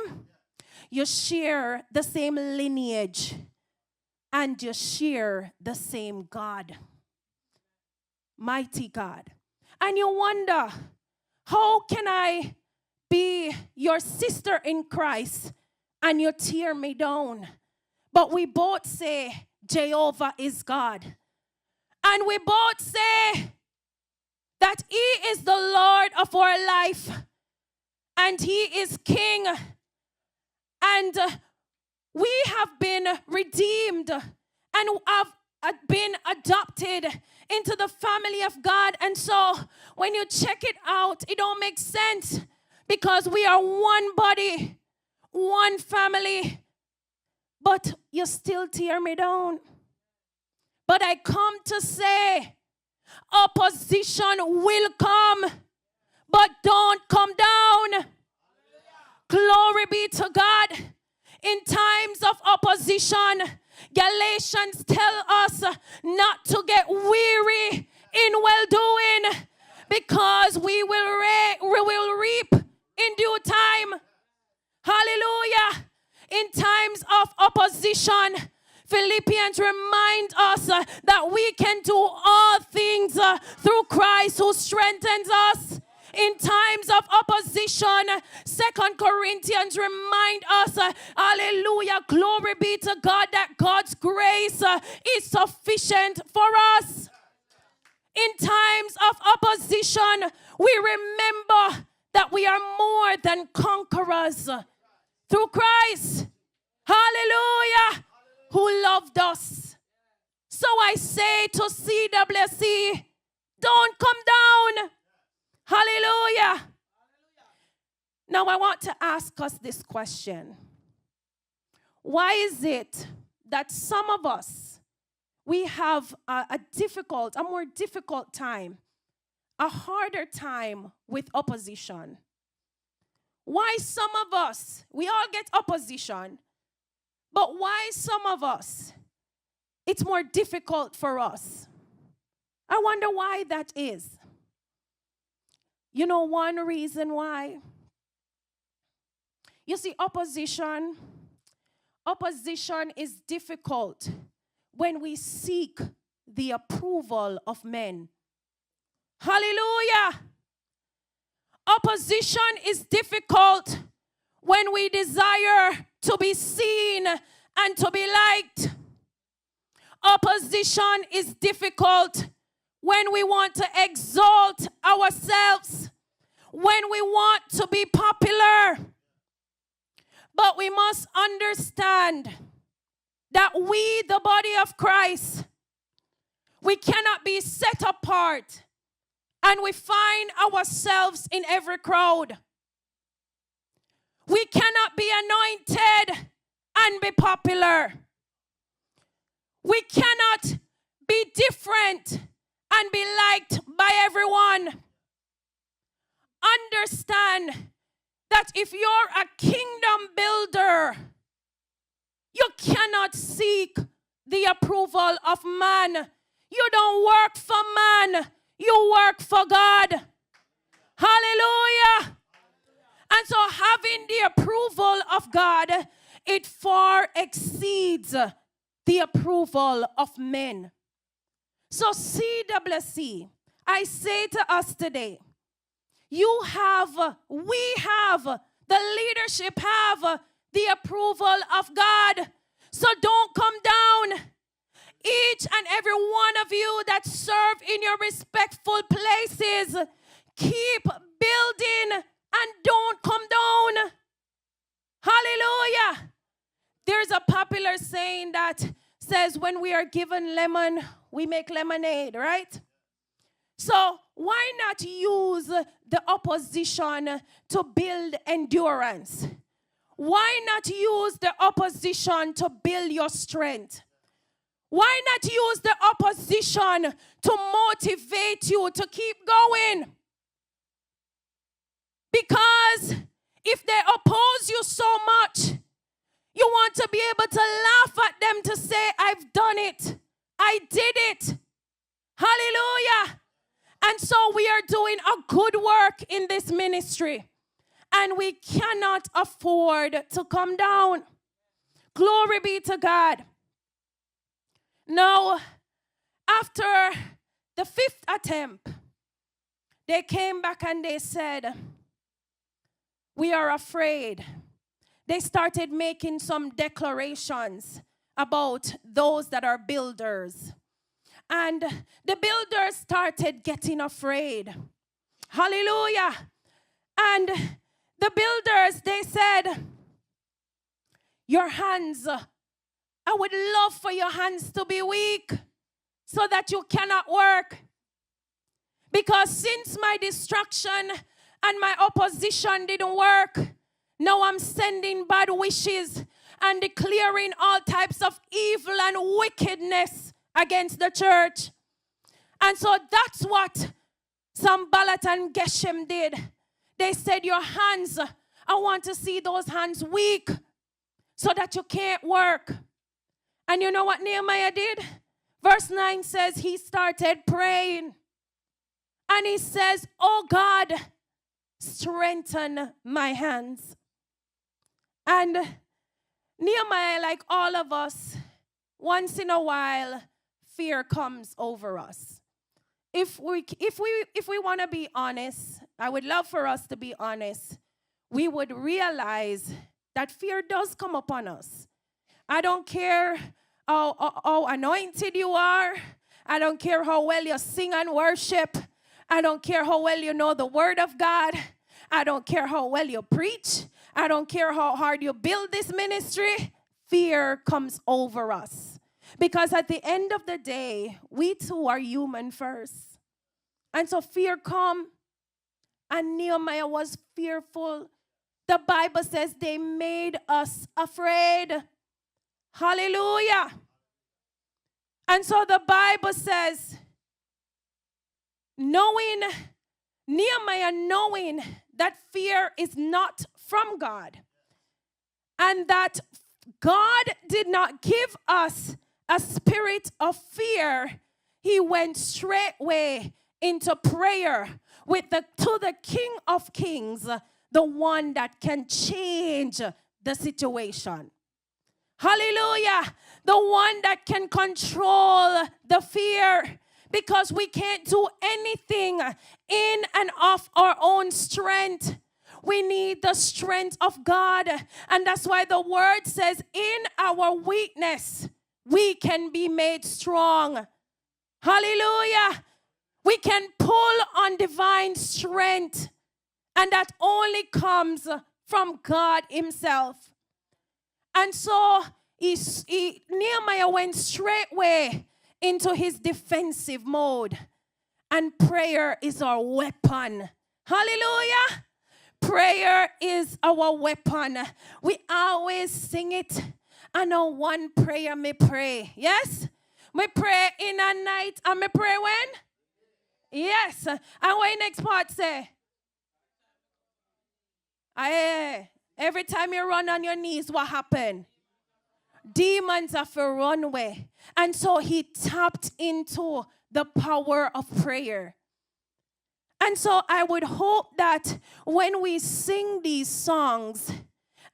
E: You share the same lineage. And you share the same God. Mighty God. And you wonder, how can I be your sister in Christ and you tear me down? But we both say Jehovah is God. And we both say that he is the Lord of our life. And he is King. And we have been redeemed and have been adopted into the family of God. And so when you check it out, it don't make sense because we are one body, one family. But you still tear me down. But I come to say, opposition will come, but don't come down. Glory be to God. In times of opposition, Galatians tell us not to get weary in well-doing because we will reap in due time. Hallelujah. In times of opposition, Philippians remind us that we can do all things through Christ who strengthens us. In times of opposition, 2 Corinthians remind us, hallelujah, glory be to God, that God's grace is sufficient for us. In times of opposition, we remember that we are more than conquerors through Christ. Hallelujah, who loved us. So I say to CWC, don't come down. Hallelujah. Now I want to ask us this question. Why is it that some of us, we have a more difficult time, a harder time with opposition? Why some of us, we all get opposition, but why some of us, it's more difficult for us? I wonder why that is. You know one reason why? You see, opposition is difficult when we seek the approval of men. Hallelujah. Opposition is difficult when we desire to be seen and to be liked. Opposition is difficult when we want to exalt ourselves, when we want to be popular. But we must understand that we, the body of Christ, we cannot be set apart and we find ourselves in every crowd. We cannot be anointed and be popular. We cannot be different and be liked by everyone. Understand that if you're a kingdom builder, you cannot seek the approval of man. You don't work for man. You work for God. Hallelujah. And so having the approval of God, it far exceeds the approval of men. So CWC, I say to us today, we have, the leadership have the approval of God. So don't come down. Each and every one of you that serve in your respectful places, keep building and don't come down. Hallelujah. There's a popular saying that says when we are given lemon, we make lemonade, right? So why not use the opposition to build endurance? Why not use the opposition to build your strength? Why not use the opposition to motivate you to keep going? Because if they oppose you so much, you want to be able to laugh at them to say, I've done it. I did it. Hallelujah. And so we are doing a good work in this ministry. And we cannot afford to come down. Glory be to God. Now, after the 5th attempt, they came back and they said, we are afraid. They started making some declarations about those that are builders. And the builders started getting afraid. Hallelujah. And the builders, they said, your hands, I would love for your hands to be weak so that you cannot work. Because since my distraction and my opposition didn't work, now I'm sending bad wishes and declaring all types of evil and wickedness against the church. And so that's what Sanballat and Geshem did. They said, your hands, I want to see those hands weak so that you can't work. And you know what Nehemiah did? Verse 9 says he started praying. And he says, oh God, strengthen my hands. And Nehemiah, like all of us, once in a while, fear comes over us. If we want to be honest, I would love for us to be honest, we would realize that fear does come upon us. I don't care how anointed you are. I don't care how well you sing and worship. I don't care how well you know the word of God. I don't care how well you preach. I don't care how hard you build this ministry. Fear comes over us. Because at the end of the day, we too are human first. And so fear come. And Nehemiah was fearful. The Bible says they made us afraid. Hallelujah. And so the Bible says, Nehemiah knowing that fear is not from God, and that God did not give us a spirit of fear, he went straightway into prayer to the King of Kings, the one that can change the situation. Hallelujah. The one that can control the fear. Because we can't do anything in and of our own strength. We need the strength of God. And that's why the word says, in our weakness, we can be made strong. Hallelujah. We can pull on divine strength. And that only comes from God himself. And so Nehemiah went straightway into his defensive mode. And prayer is our weapon. Hallelujah. Prayer is our weapon. We always sing it. I know one prayer me pray. Yes? Me pray in a night and me pray when? Yes. And what next part say? Every time you run on your knees, what happened? Demons have to run away. And so he tapped into the power of prayer. And so I would hope that when we sing these songs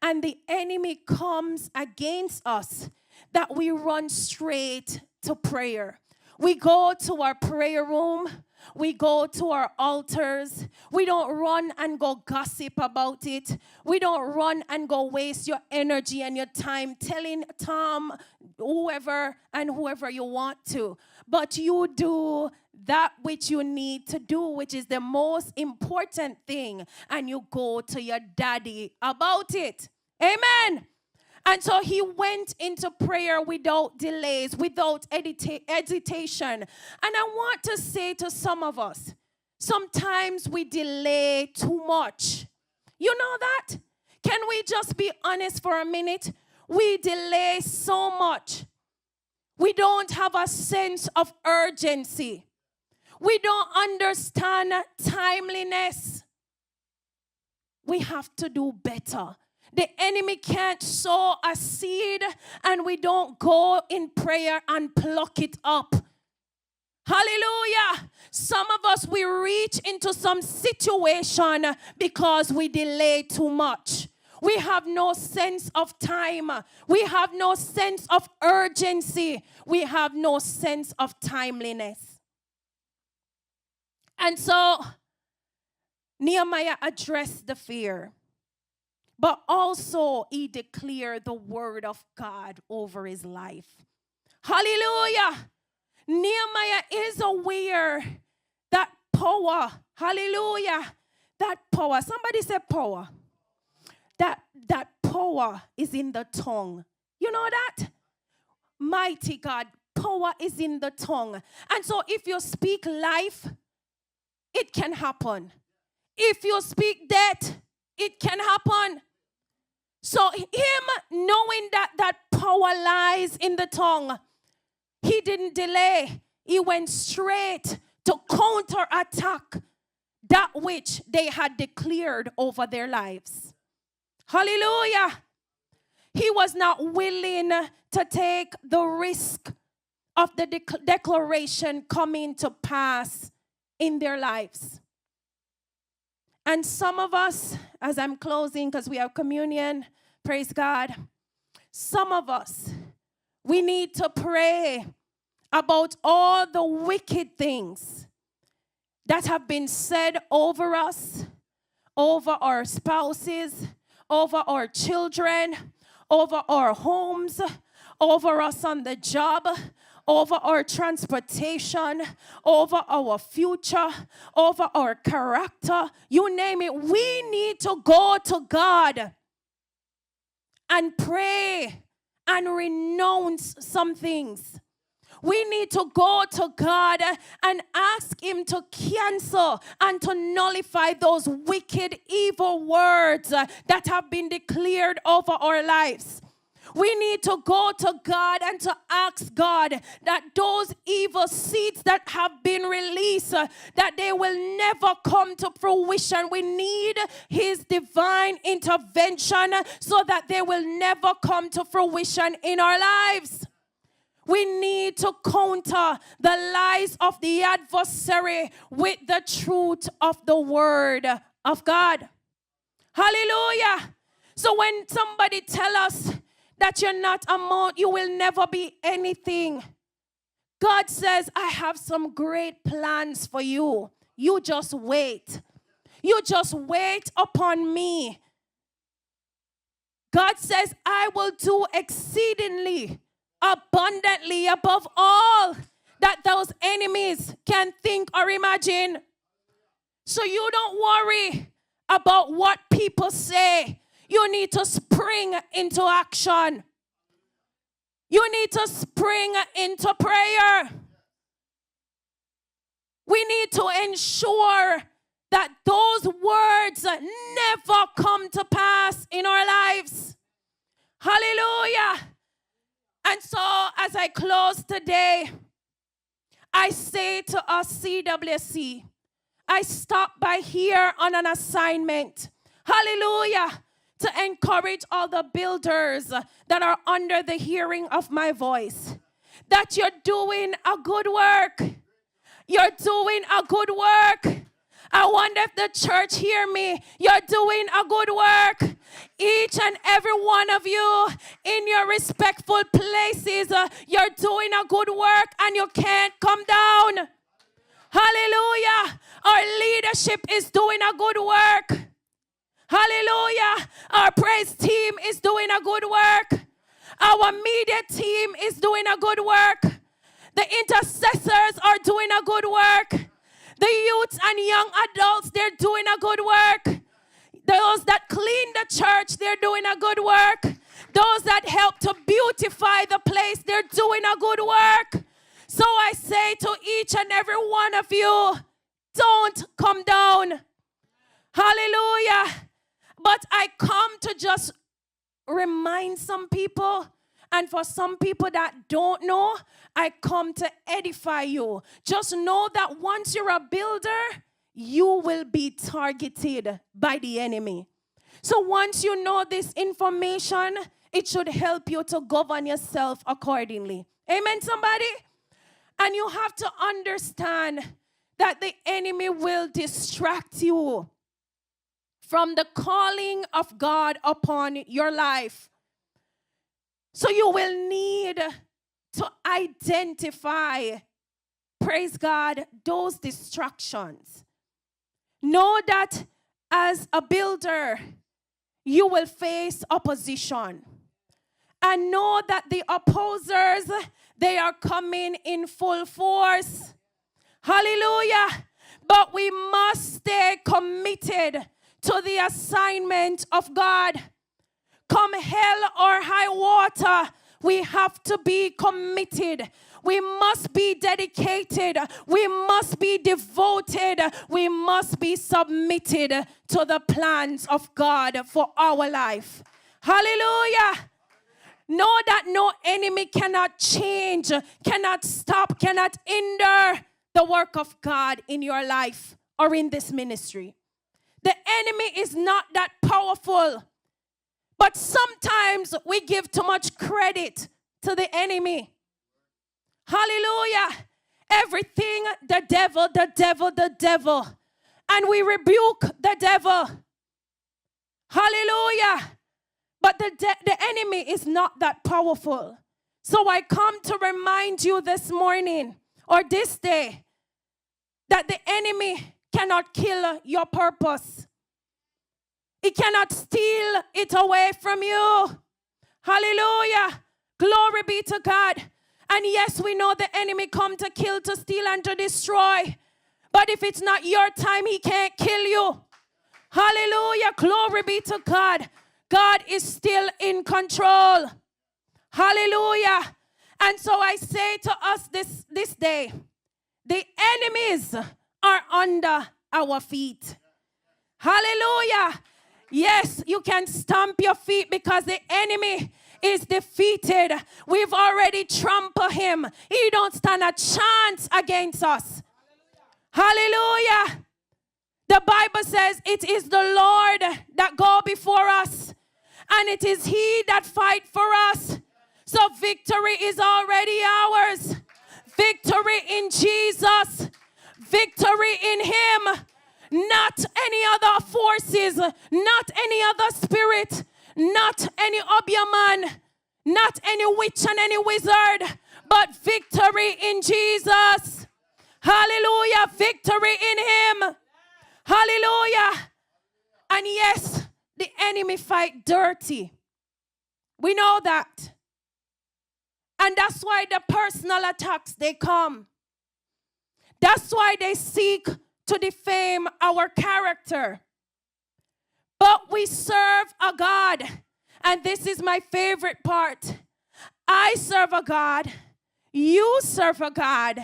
E: and the enemy comes against us, that we run straight to prayer. We go to our prayer room. We go to our altars. We don't run and go gossip about it. We don't run and go waste your energy and your time telling Tom, whoever you want to. But you do that which you need to do, which is the most important thing. And you go to your daddy about it. Amen. And so he went into prayer without delays, without hesitation. And I want to say to some of us, sometimes we delay too much. You know that? Can we just be honest for a minute? We delay so much. We don't have a sense of urgency. We don't understand timeliness. We have to do better. The enemy can't sow a seed and we don't go in prayer and pluck it up. Hallelujah. Some of us, we reach into some situation because we delay too much. We have no sense of time. We have no sense of urgency. We have no sense of timeliness. And so Nehemiah addressed the fear. But also, he declared the word of God over his life. Hallelujah. Nehemiah is aware that power, hallelujah, that power, somebody said power. That power is in the tongue. You know that? Mighty God, power is in the tongue. And so if you speak life, it can happen. If you speak death, it can happen. So him knowing that power lies in the tongue, he didn't delay. He went straight to counterattack that which they had declared over their lives. Hallelujah. He was not willing to take the risk of the declaration coming to pass in their lives. And some of us, as I'm closing, because we have communion, praise God, some of us, we need to pray about all the wicked things that have been said over us, over our spouses, over our children, over our homes, over us on the job, over our transportation, over our future, over our character, you name it. We need to go to God and pray and renounce some things. We need to go to God and ask him to cancel and to nullify those wicked, evil words that have been declared over our lives. We need to go to God and to ask God that those evil seeds that have been released, that they will never come to fruition. We need his divine intervention so that they will never come to fruition in our lives. We need to counter the lies of the adversary with the truth of the word of God. Hallelujah. So when somebody tell us that you're not amount, you will never be anything. God says, I have some great plans for you. You just wait. You just wait upon me. God says, I will do exceedingly, abundantly, above all that those enemies can think or imagine. So you don't worry about what people say. You need to spring into action. You need to spring into prayer. We need to ensure that those words never come to pass in our lives. Hallelujah. And so as I close today, I say to us CWC, I stopped by here on an assignment. Hallelujah. To encourage all the builders that are under the hearing of my voice, that you're doing a good work. You're doing a good work. I wonder if the church hear me. You're doing a good work. Each and every one of you in your respectful places, you're doing a good work and you can't come down. Hallelujah. Our leadership is doing a good work. Hallelujah. Our praise team is doing a good work. Our media team is doing a good work. The intercessors are doing a good work. The youths and young adults, they're doing a good work. Those that clean the church, they're doing a good work. Those that help to beautify the place, they're doing a good work. So I say to each and every one of you, don't come down. Hallelujah. But I come to just remind some people, and for some people that don't know, I come to edify you. Just know that once you're a builder, you will be targeted by the enemy. So once you know this information, it should help you to govern yourself accordingly. Amen, somebody? And you have to understand that the enemy will distract you from the calling of God upon your life. So you will need to identify, praise God, those distractions. Know that as a builder, you will face opposition. And know that the opposers, they are coming in full force. Hallelujah. But we must stay committed to the assignment of God. Come hell or high water, we have to be committed. We must be dedicated. We must be devoted. We must be submitted to the plans of God for our life. Hallelujah. Know that no enemy cannot change, cannot stop, cannot hinder the work of God in your life or in this ministry. The enemy is not that powerful. But sometimes we give too much credit to the enemy. Hallelujah. Everything, the devil, the devil, the devil. And we rebuke the devil. Hallelujah. But the enemy is not that powerful. So I come to remind you this morning or this day that the enemy cannot kill your purpose. He cannot steal it away from you. Hallelujah. Glory be to God. And yes, we know the enemy come to kill, to steal, and to destroy. But if it's not your time, he can't kill you. Hallelujah. Glory be to God. God is still in control. Hallelujah. And so I say to us this day, the enemies are under our feet. Hallelujah. Yes, you can stamp your feet because the enemy is defeated. We've already trampled him. He don't stand a chance against us. Hallelujah. The Bible says it is the Lord that go before us, and it is he that fight for us. So victory is already ours. Victory in Jesus. Victory in him. Not any other forces. Not any other spirit. Not any Obeah, not any witch and any wizard, but victory in Jesus. Hallelujah. Victory in him. Hallelujah. And yes, the enemy fight dirty. We know that. And that's why the personal attacks, they come. That's why they seek to defame our character. But we serve a God, and this is my favorite part. I serve a God, you serve a God,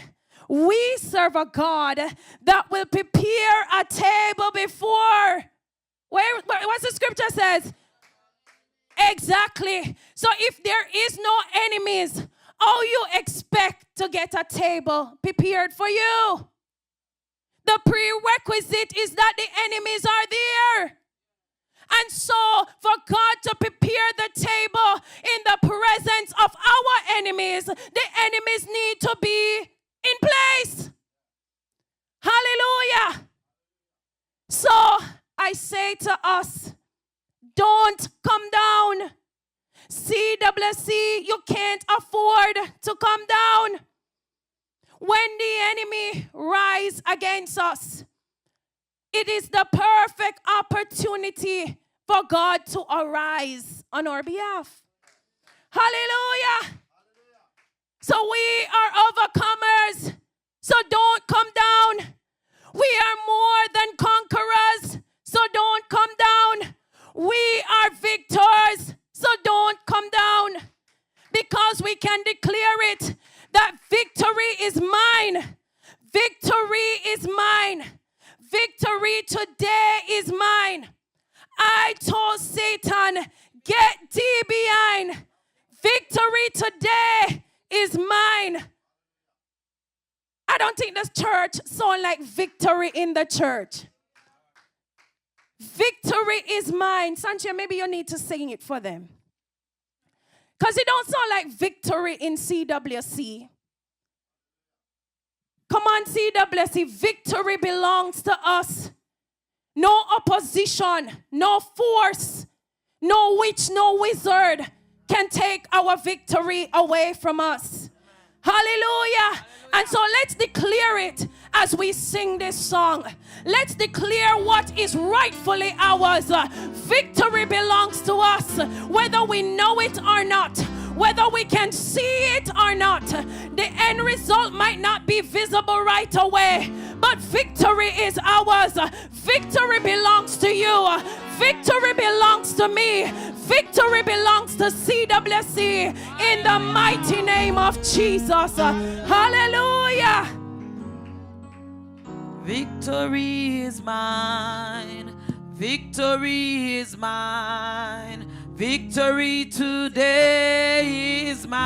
E: we serve a God that will prepare a table before. What's the scripture says? Exactly. So if there is no enemies, how you expect to get a table prepared for you? The prerequisite is that the enemies are there. And so, for God to prepare the table in the presence of our enemies, the enemies need to be in place. Hallelujah. So, I say to us, don't come down. CWC, you can't afford to come down. When the enemy rise against us, it is the perfect opportunity for God to arise on our behalf. Hallelujah. So we are overcomers. So don't come down. We are more than conquerors. So don't come down. We are victors. So don't come down. Because we can declare it that victory is mine. Victory is mine. Victory today is mine. I told Satan, get thee behind. Victory today is mine. I don't think this church sounds like victory in the church. Victory is mine. Sanchia, maybe you need to sing it for them. Because it don't sound like victory in CWC. Come on, CWC, victory belongs to us. No opposition, no force, no witch, no wizard can take our victory away from us. Hallelujah. And so let's declare it as we sing this song. Let's declare what is rightfully ours. Victory belongs to us, whether we know it or not. Whether we can see it or not, the end result might not be visible right away, but victory is ours. Victory belongs to you. Victory belongs to me. Victory belongs to CWC in the mighty name of Jesus. Hallelujah.
C: Victory is mine. Victory is mine. Victory today is mine.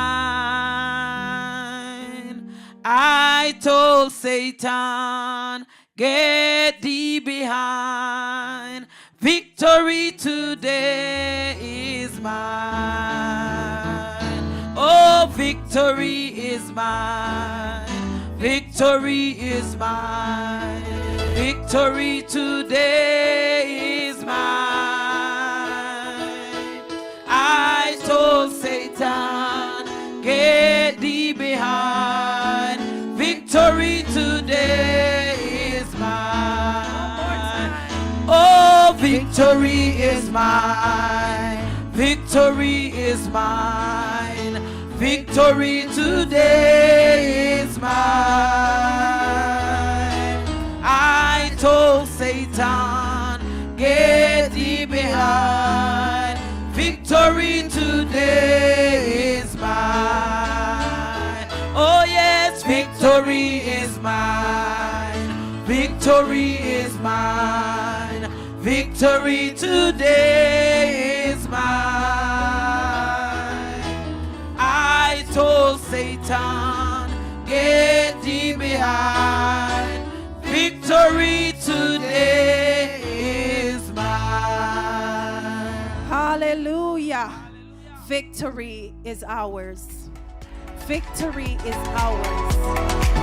C: I told Satan, get thee behind. Victory today is mine. Oh, victory is mine. Victory is mine. Victory today is mine. I told Satan, get thee behind. Victory today is mine. Oh, victory is mine. Victory is mine. Victory today is mine. I told Satan, get thee behind. Victory today is mine. Oh yes, victory is mine. Victory is mine. Victory today is mine. I told Satan, get thee behind. Victory today is mine.
E: Hallelujah. victory is ours. Victory is ours.